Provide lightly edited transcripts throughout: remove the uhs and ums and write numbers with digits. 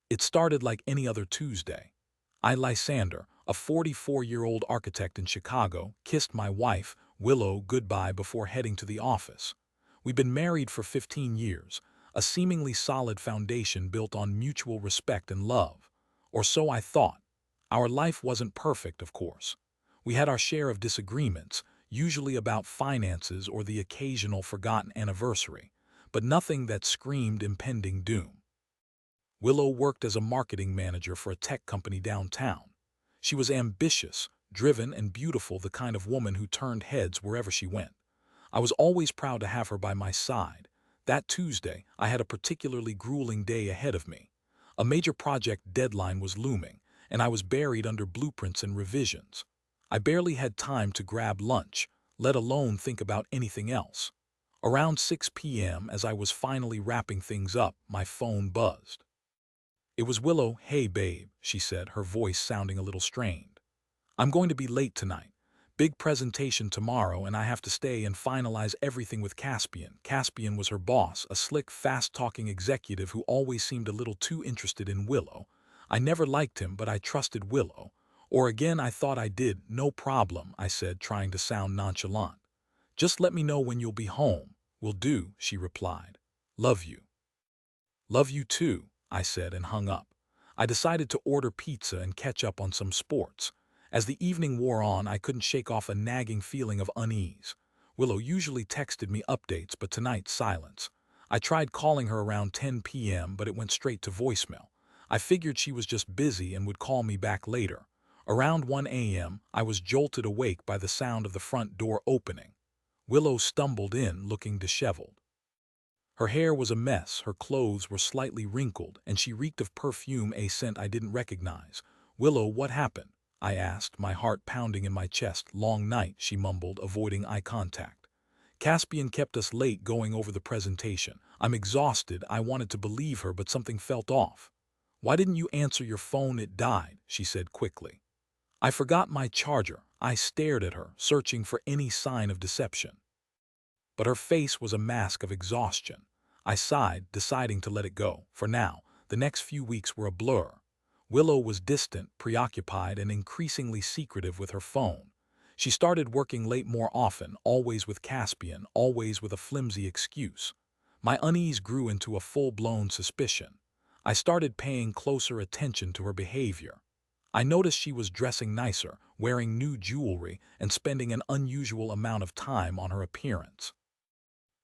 It started like any other Tuesday. I, Lysander, a 44-year-old architect in Chicago, kissed my wife, Willow, goodbye before heading to the office. We'd been married for 15 years, a seemingly solid foundation built on mutual respect and love. Or so I thought. Our life wasn't perfect, of course. We had our share of disagreements, usually about finances or the occasional forgotten anniversary, but nothing that screamed impending doom. Willow worked as a marketing manager for a tech company downtown. She was ambitious, driven, and beautiful, the kind of woman who turned heads wherever she went. I was always proud to have her by my side. That Tuesday, I had a particularly grueling day ahead of me. A major project deadline was looming, and I was buried under blueprints and revisions. I barely had time to grab lunch, let alone think about anything else. Around 6 p.m., as I was finally wrapping things up, my phone buzzed. It was Willow. "Hey, babe," she said, her voice sounding a little strained. "I'm going to be late tonight. Big presentation tomorrow, and I have to stay and finalize everything with Caspian." Caspian was her boss, a slick, fast-talking executive who always seemed a little too interested in Willow. I never liked him, but I trusted Willow. Or again, I thought I did. "No problem," I said, trying to sound nonchalant. "Just let me know when you'll be home." "Will do," she replied. "Love you." "Love you too," I said and hung up. I decided to order pizza and catch up on some sports. As the evening wore on, I couldn't shake off a nagging feeling of unease. Willow usually texted me updates, but tonight, silence. I tried calling her around 10 p.m., but it went straight to voicemail. I figured she was just busy and would call me back later. Around 1 a.m., I was jolted awake by the sound of the front door opening. Willow stumbled in, looking disheveled. Her hair was a mess, her clothes were slightly wrinkled, and she reeked of perfume, a scent I didn't recognize. "Willow, what happened?" I asked, my heart pounding in my chest. "Long night," she mumbled, avoiding eye contact. "Caspian kept us late going over the presentation. I'm exhausted." I wanted to believe her, but something felt off. "Why didn't you answer your phone? It died," she said quickly. "I forgot my charger." I stared at her, searching for any sign of deception. But her face was a mask of exhaustion. I sighed, deciding to let it go. For now, the next few weeks were a blur. Willow was distant, preoccupied, and increasingly secretive with her phone. She started working late more often, always with Caspian, always with a flimsy excuse. My unease grew into a full-blown suspicion. I started paying closer attention to her behavior. I noticed she was dressing nicer, wearing new jewelry, and spending an unusual amount of time on her appearance.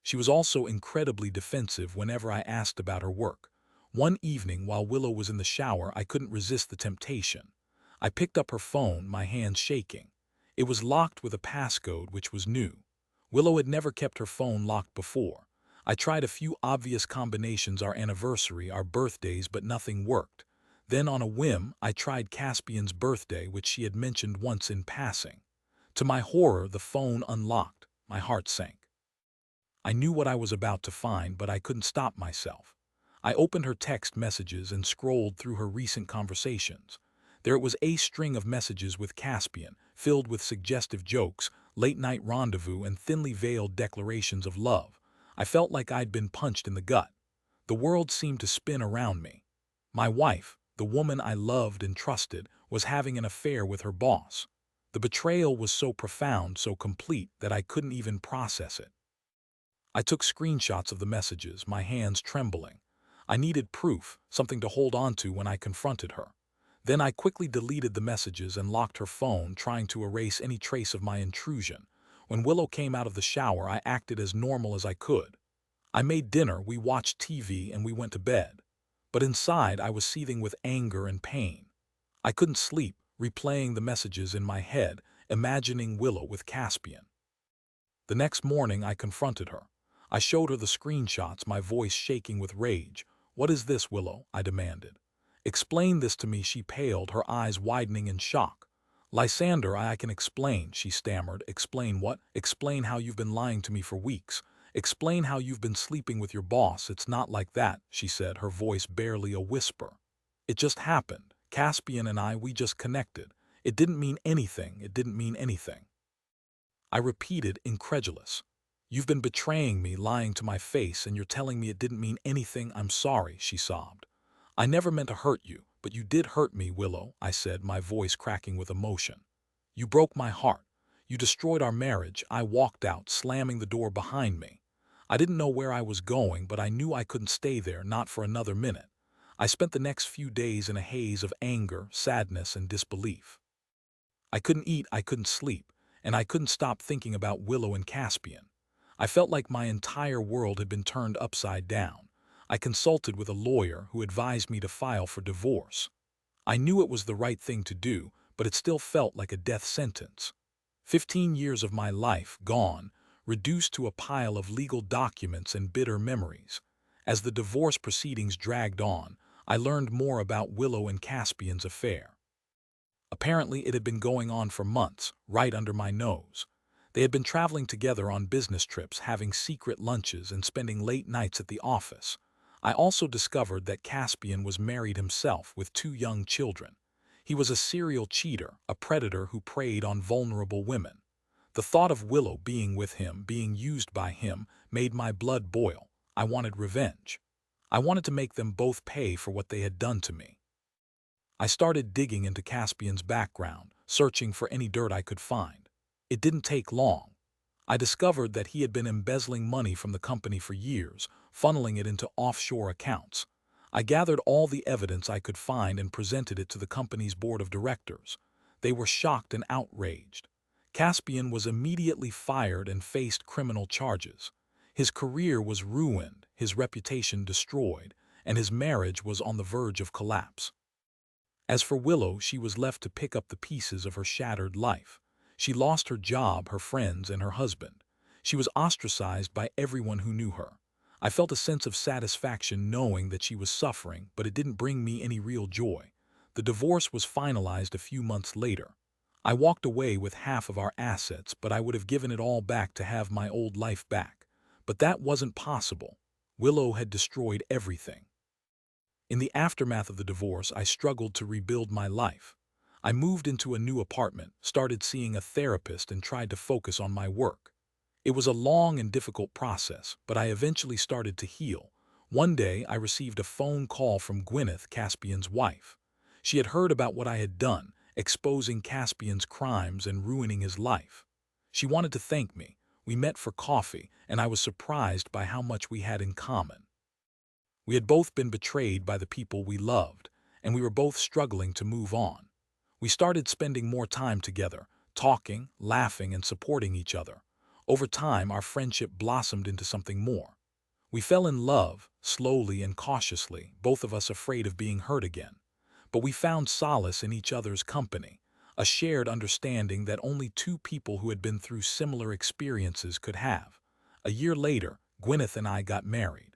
She was also incredibly defensive whenever I asked about her work. One evening, while Willow was in the shower, I couldn't resist the temptation. I picked up her phone, my hands shaking. It was locked with a passcode, which was new. Willow had never kept her phone locked before. I tried a few obvious combinations: our anniversary, our birthdays, but nothing worked. Then, on a whim, I tried Caspian's birthday, which she had mentioned once in passing. To my horror, the phone unlocked. My heart sank. I knew what I was about to find, but I couldn't stop myself. I opened her text messages and scrolled through her recent conversations. There it was, a string of messages with Caspian, filled with suggestive jokes, late-night rendezvous, and thinly veiled declarations of love. I felt like I'd been punched in the gut. The world seemed to spin around me. My wife, the woman I loved and trusted, was having an affair with her boss. The betrayal was so profound, so complete, that I couldn't even process it. I took screenshots of the messages, my hands trembling. I needed proof, something to hold on to when I confronted her. Then I quickly deleted the messages and locked her phone, trying to erase any trace of my intrusion. When Willow came out of the shower, I acted as normal as I could. I made dinner, we watched TV, and we went to bed. But inside, I was seething with anger and pain. I couldn't sleep, replaying the messages in my head, imagining Willow with Caspian. The next morning, I confronted her. I showed her the screenshots, my voice shaking with rage. "What is this, Willow?" I demanded. "Explain this to me." She paled, her eyes widening in shock. "Lysander, I can explain," she stammered. "Explain what?" "Explain how you've been lying to me for weeks. Explain how you've been sleeping with your boss." "It's not like that," she said, her voice barely a whisper. "It just happened. Caspian and we just connected. It didn't mean anything. It didn't mean anything." I repeated, incredulous. "You've been betraying me, lying to my face, and you're telling me it didn't mean anything?" "I'm sorry," she sobbed. "I never meant to hurt you, but you did hurt me, Willow," I said, my voice cracking with emotion. "You broke my heart. You destroyed our marriage." I walked out, slamming the door behind me. I didn't know where I was going, but I knew I couldn't stay there, not for another minute. I spent the next few days in a haze of anger, sadness, and disbelief. I couldn't eat, I couldn't sleep, and I couldn't stop thinking about Willow and Caspian. I felt like my entire world had been turned upside down. I consulted with a lawyer who advised me to file for divorce. I knew it was the right thing to do, but it still felt like a death sentence. 15 years of my life gone, reduced to a pile of legal documents and bitter memories. As the divorce proceedings dragged on, I learned more about Willow and Caspian's affair. Apparently, it had been going on for months, right under my nose. They had been traveling together on business trips, having secret lunches and spending late nights at the office. I also discovered that Caspian was married himself with 2 young children. He was a serial cheater, a predator who preyed on vulnerable women. The thought of Willow being with him, being used by him, made my blood boil. I wanted revenge. I wanted to make them both pay for what they had done to me. I started digging into Caspian's background, searching for any dirt I could find. It didn't take long. I discovered that he had been embezzling money from the company for years, funneling it into offshore accounts. I gathered all the evidence I could find and presented it to the company's board of directors. They were shocked and outraged. Caspian was immediately fired and faced criminal charges. His career was ruined, his reputation destroyed, and his marriage was on the verge of collapse. As for Willow, she was left to pick up the pieces of her shattered life. She lost her job, her friends, and her husband. She was ostracized by everyone who knew her. I felt a sense of satisfaction knowing that she was suffering, but it didn't bring me any real joy. The divorce was finalized a few months later. I walked away with half of our assets, but I would have given it all back to have my old life back. But that wasn't possible. Willow had destroyed everything. In the aftermath of the divorce, I struggled to rebuild my life. I moved into a new apartment, started seeing a therapist, and tried to focus on my work. It was a long and difficult process, but I eventually started to heal. One day, I received a phone call from Gwyneth, Caspian's wife. She had heard about what I had done, exposing Caspian's crimes and ruining his life. She wanted to thank me. We met for coffee, and I was surprised by how much we had in common. We had both been betrayed by the people we loved, and we were both struggling to move on. We started spending more time together, talking, laughing, and supporting each other. Over time, our friendship blossomed into something more. We fell in love, slowly and cautiously, both of us afraid of being hurt again. But we found solace in each other's company, a shared understanding that only 2 people who had been through similar experiences could have. A year later, Gwyneth and I got married.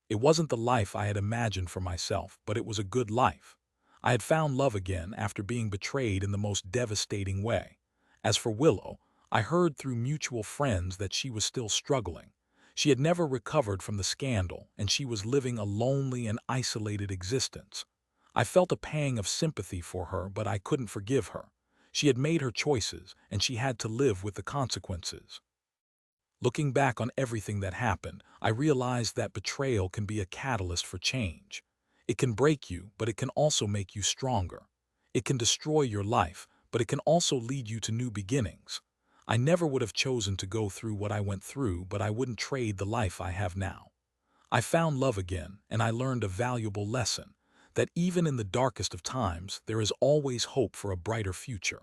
It wasn't the life I had imagined for myself, but it was a good life. I had found love again after being betrayed in the most devastating way. As for Willow, I heard through mutual friends that she was still struggling. She had never recovered from the scandal, and she was living a lonely and isolated existence. I felt a pang of sympathy for her, but I couldn't forgive her. She had made her choices, and she had to live with the consequences. Looking back on everything that happened, I realized that betrayal can be a catalyst for change. It can break you, but it can also make you stronger. It can destroy your life, but it can also lead you to new beginnings. I never would have chosen to go through what I went through, but I wouldn't trade the life I have now. I found love again, and I learned a valuable lesson, that even in the darkest of times, there is always hope for a brighter future.